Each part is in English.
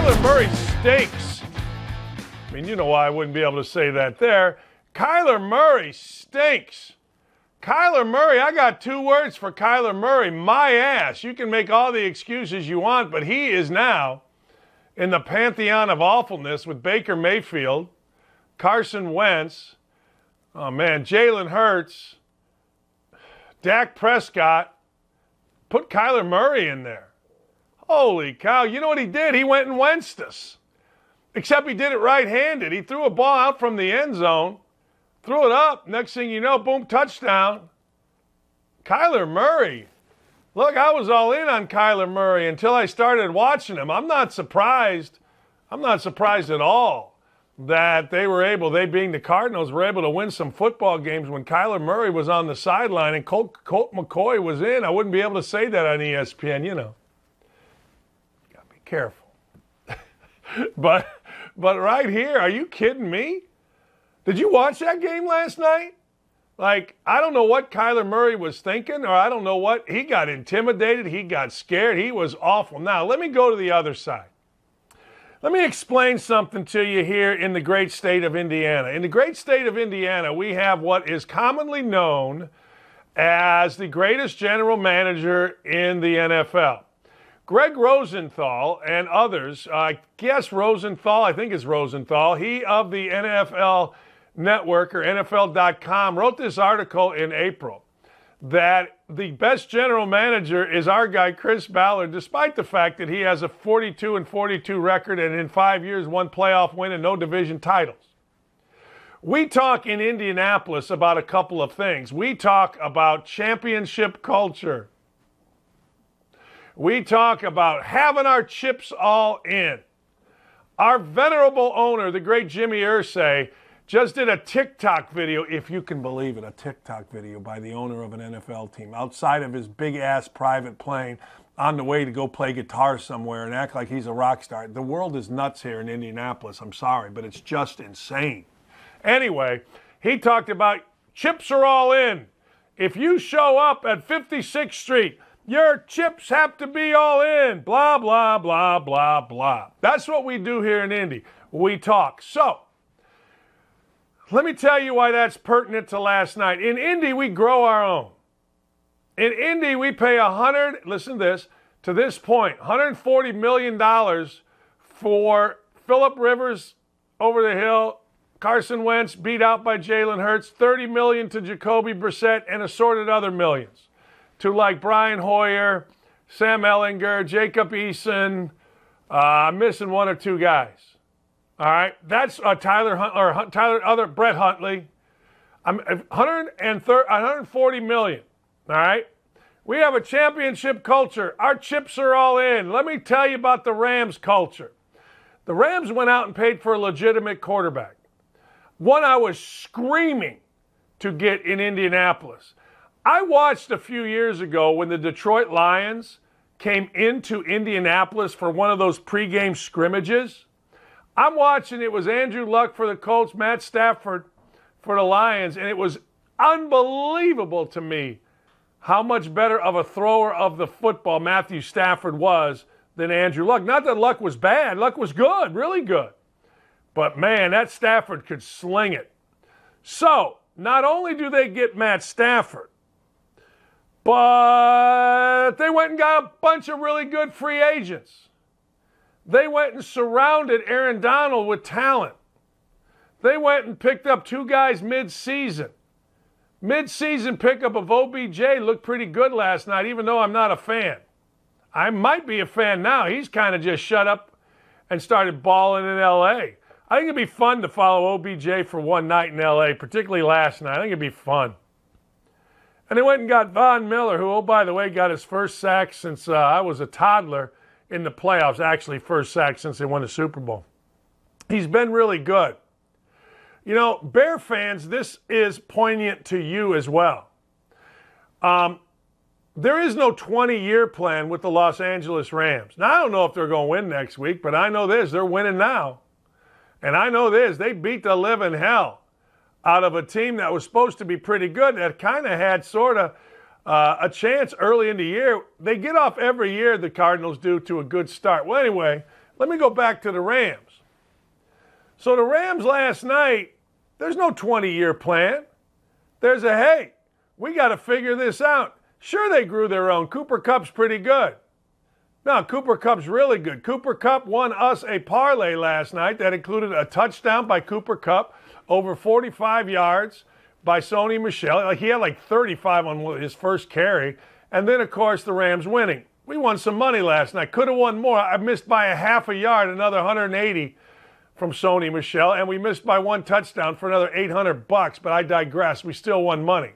Kyler Murray stinks. I mean, you know why I wouldn't be able to say that there. Kyler Murray stinks. Kyler Murray, I got two words for Kyler Murray. My ass. You can make all the excuses you want, but he is now in the pantheon of awfulness with Baker Mayfield, Carson Wentz, oh man, Jalen Hurts, Dak Prescott. Put Kyler Murray in there. Holy cow. You know what he did? He went and Wentzed us. Except he did it right-handed. He threw a ball out from the end zone, threw it up. Next thing you know, boom, touchdown. Kyler Murray. Look, I was all in on Kyler Murray until I started watching him. I'm not surprised. I'm not surprised at all that they being the Cardinals, were able to win some football games when Kyler Murray was on the sideline and Colt McCoy was in. I wouldn't be able to say that on ESPN, you know. Got to be careful. But right here, are you kidding me? Did you watch that game last night? Like, I don't know what Kyler Murray was thinking, or I don't know what. He got intimidated. He got scared. He was awful. Now, let me go to the other side. Let me explain something to you here in the great state of Indiana. In the great state of Indiana, we have what is commonly known as the greatest general manager in the NFL. Greg Rosenthal and others, I think it's Rosenthal, he of the NFL Network or NFL.com wrote this article in April that the best general manager is our guy Chris Ballard, despite the fact that he has a 42-42 record and in 5 years 1 playoff win and no division titles. We talk in Indianapolis about a couple of things. We talk about championship culture. We talk about having our chips all in. Our venerable owner, the great Jimmy Irsay, just did a TikTok video, if you can believe it, a TikTok video by the owner of an NFL team outside of his big-ass private plane on the way to go play guitar somewhere and act like he's a rock star. The world is nuts here in Indianapolis. I'm sorry, but it's just insane. Anyway, he talked about chips are all in. If you show up at 56th Street, your chips have to be all in. Blah, blah, blah, blah, blah. That's what we do here in Indy. We talk. So, let me tell you why that's pertinent to last night. In Indy, we grow our own. In Indy, we pay listen to this, to this point, $140 million for Phillip Rivers over the hill, Carson Wentz beat out by Jalen Hurts, $30 million to Jacoby Brissett, and assorted other millions to like Brian Hoyer, Sam Ellinger, Jacob Eason. I'm missing one or two guys. All right, that's Brett Huntley. $140 million. All right, we have a championship culture. Our chips are all in. Let me tell you about the Rams culture. The Rams went out and paid for a legitimate quarterback. One I was screaming to get in Indianapolis. I watched a few years ago when the Detroit Lions came into Indianapolis for one of those pregame scrimmages. I'm watching, it was Andrew Luck for the Colts, Matt Stafford for the Lions, and it was unbelievable to me how much better of a thrower of the football Matthew Stafford was than Andrew Luck. Not that Luck was bad. Luck was good, really good. But, man, that Stafford could sling it. So, not only do they get Matt Stafford, but they went and got a bunch of really good free agents. They went and surrounded Aaron Donald with talent. They went and picked up two guys mid-season. Mid-season pickup of OBJ looked pretty good last night, even though I'm not a fan. I might be a fan now. He's kind of just shut up and started balling in L.A. I think it'd be fun to follow OBJ for one night in L.A., particularly last night. I think it'd be fun. And they went and got Von Miller, who, oh, by the way, got his first sack since I was a toddler in the playoffs, actually first sack since they won the Super Bowl. He's been really good. You know, Bear fans, this is poignant to you as well. There is no 20-year plan with the Los Angeles Rams. Now, I don't know if they're going to win next week, but I know this, they're winning now. And I know this, they beat the living hell out of a team that was supposed to be pretty good, that kind of had sort of a chance early in the year. They get off every year, the Cardinals do, to a good start. Well, anyway, Let me go back to the Rams. So the Rams last night, there's no 20-year plan. There's a, hey, we got to figure this out. Sure, they grew their own. Cooper Kupp's pretty good. No, Cooper Kupp's really good. Cooper Kupp won us a parlay last night that included a touchdown by Cooper Kupp, over 45 yards by Sony Michel. He had like 35 on his first carry. And then, of course, the Rams winning. We won some money last night. Could have won more. I missed by a half a yard, another 180 from Sony Michel. And we missed by one touchdown for another $800. But I digress. We still won money.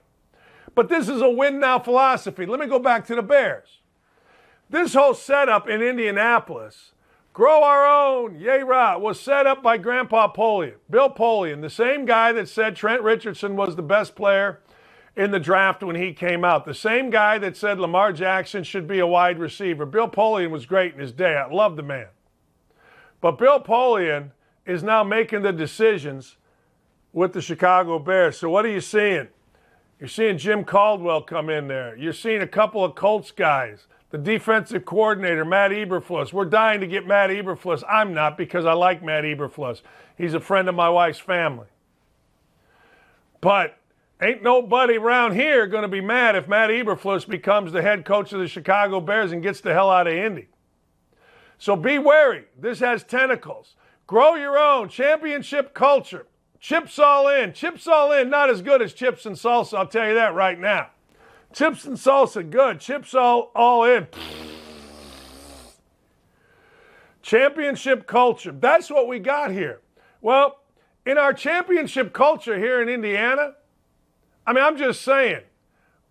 But this is a win-now philosophy. Let me go back to the Bears. This whole setup in Indianapolis, grow our own, yay rah, was set up by Grandpa Polian, Bill Polian, the same guy that said Trent Richardson was the best player in the draft when he came out, the same guy that said Lamar Jackson should be a wide receiver. Bill Polian was great in his day. I love the man. But Bill Polian is now making the decisions with the Chicago Bears. So what are you seeing? You're seeing Jim Caldwell come in there. You're seeing a couple of Colts guys. The defensive coordinator, Matt Eberflus. We're dying to get Matt Eberflus. I'm not, because I like Matt Eberflus. He's a friend of my wife's family. But ain't nobody around here going to be mad if Matt Eberflus becomes the head coach of the Chicago Bears and gets the hell out of Indy. So be wary. This has tentacles. Grow your own championship culture. Chips all in. Chips all in, not as good as chips and salsa, I'll tell you that right now. Chips and salsa, good. Chips all in. Championship culture. That's what we got here. Well, in our championship culture here in Indiana, I'm just saying,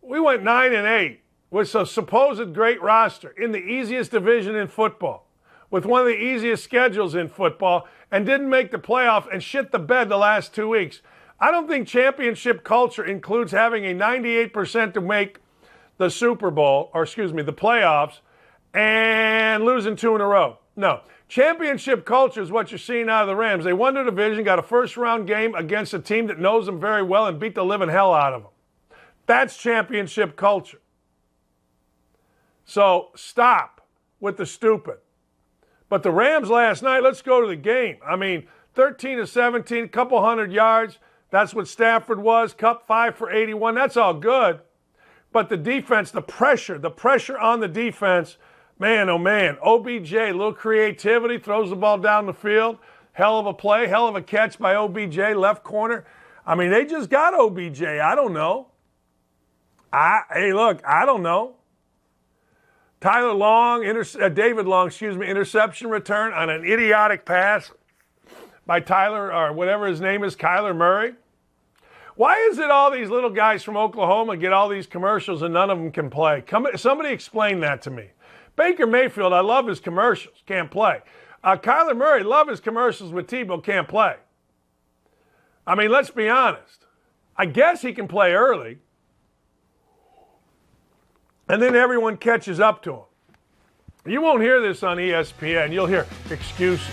we went 9-8 with a supposed great roster in the easiest division in football, with one of the easiest schedules in football, and didn't make the playoff and shit the bed the last 2 weeks. I don't think championship culture includes having a 98% to make the Super Bowl, the playoffs, and losing 2 in a row. No. Championship culture is what you're seeing out of the Rams. They won the division, got a first-round game against a team that knows them very well and beat the living hell out of them. That's championship culture. So stop with the stupid. But the Rams last night, let's go to the game. 13-17, a couple hundred yards. That's what Stafford was. Kupp 5 for 81. That's all good. But the defense, the pressure on the defense, man, oh man. OBJ, a little creativity, throws the ball down the field. Hell of a play, hell of a catch by OBJ, left corner. They just got OBJ. I don't know. I don't know. David Long, interception return on an idiotic pass by Tyler, or whatever his name is, Kyler Murray. Why is it all these little guys from Oklahoma get all these commercials and none of them can play? Somebody explain that to me. Baker Mayfield, I love his commercials, can't play. Kyler Murray, love his commercials with Tebow, can't play. Let's be honest. I guess he can play early, and then everyone catches up to him. You won't hear this on ESPN. You'll hear excuses.